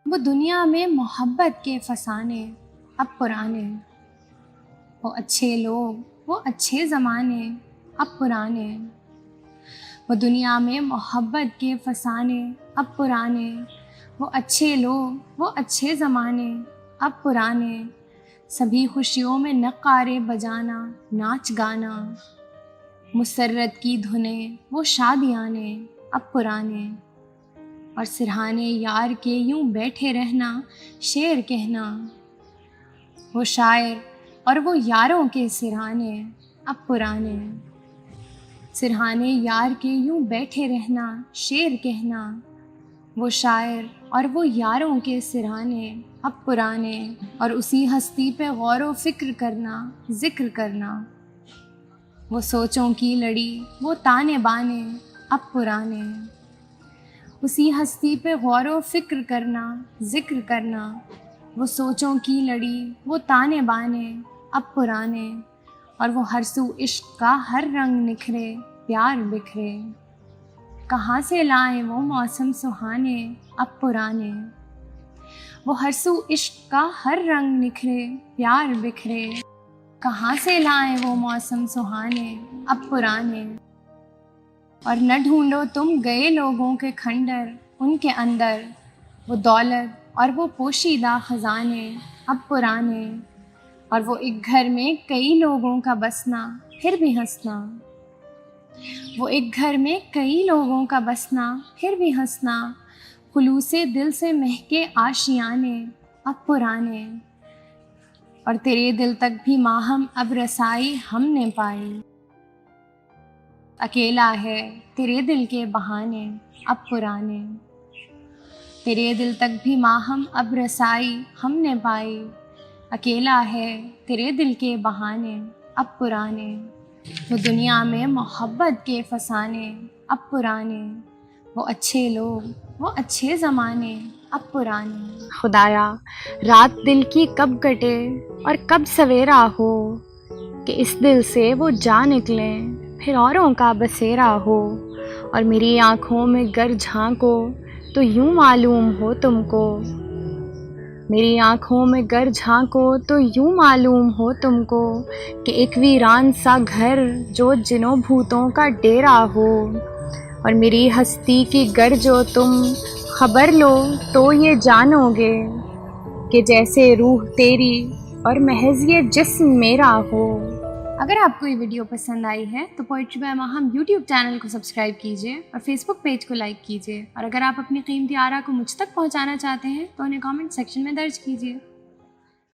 وہ دنیا میں محبت کے فسانے اب پرانے، وہ اچھے لوگ وہ اچھے زمانے اب پرانے، وہ دنیا میں محبت کے فسانے اب پرانے، وہ اچھے لوگ وہ اچھے زمانے اب پرانے، سبھی خوشیوں میں نغارے بجانا ناچ گانا، مسرت کی دھنیں وہ شادیانے اب پرانے، اور سرہانے یار کے یوں بیٹھے رہنا شعر کہنا، وہ شاعر اور وہ یاروں کے سرہانے اب پرانے، سرہانے یار کے یوں بیٹھے رہنا شعر کہنا، وہ شاعر اور وہ یاروں کے سرہانے اب پرانے، اور اسی ہستی پہ غور و فکر کرنا ذکر کرنا، وہ سوچوں کی لڑی وہ تانے بانے اب پرانے، اسی ہستی پہ غور و فکر کرنا ذکر کرنا، وہ سوچوں کی لڑی وہ تانے بانے اب پرانے، اور وہ ہر سو عشق کا ہر رنگ نکھرے پیار بکھرے، کہاں سے لائیں وہ موسم سہانے اب پرانے، وہ ہر سو عشق کا ہر رنگ نکھرے پیار بکھرے، کہاں سے لائیں وہ موسم سہانے اب پرانے، اور نہ ڈھونڈو تم گئے لوگوں کے کھنڈر ان کے اندر، وہ دولت اور وہ پوشیدہ خزانے اب پرانے، اور وہ ایک گھر میں کئی لوگوں کا بسنا پھر بھی ہنسنا، وہ ایک گھر میں کئی لوگوں کا بسنا پھر بھی ہنسنا، خلوص دل سے مہکے آشیانے اب پرانے، اور تیرے دل تک بھی ماہم اب رسائی ہم نے پائی، اکیلا ہے تیرے دل کے بہانے اب پرانے، تیرے دل تک بھی ماہم اب رسائی ہم نے پائی، اکیلا ہے تیرے دل کے بہانے اب پرانے، وہ دنیا میں محبت کے فسانے اب پرانے، وہ اچھے لوگ وہ اچھے زمانے اب پرانے۔ خدایا رات دل کی کب کٹے اور کب سویرا ہو، کہ اس دل سے وہ جا نکلیں پھر اوروں کا بسیرا ہو، اور میری آنکھوں میں گر جھانکو تو یوں معلوم ہو تم کو، میری آنکھوں میں گر جھانکو تو یوں معلوم ہو تم کو، کہ ایک ویران سا گھر جو جنوں بھوتوں کا ڈیرا ہو، اور میری ہستی کی گر جو تم خبر لو تو یہ جانو گے، کہ جیسے روح تیری اور محض یہ جسم میرا ہو۔ اگر آپ کو یہ ویڈیو پسند آئی ہے تو poetry by Mahim YouTube channel کو سبسکرائب کیجیے اور فیس بک پیج کو لائک کیجیے، اور اگر آپ اپنی قیمتی آرا کو مجھ تک پہنچانا چاہتے ہیں تو انہیں کامنٹ سیکشن میں درج کیجیے۔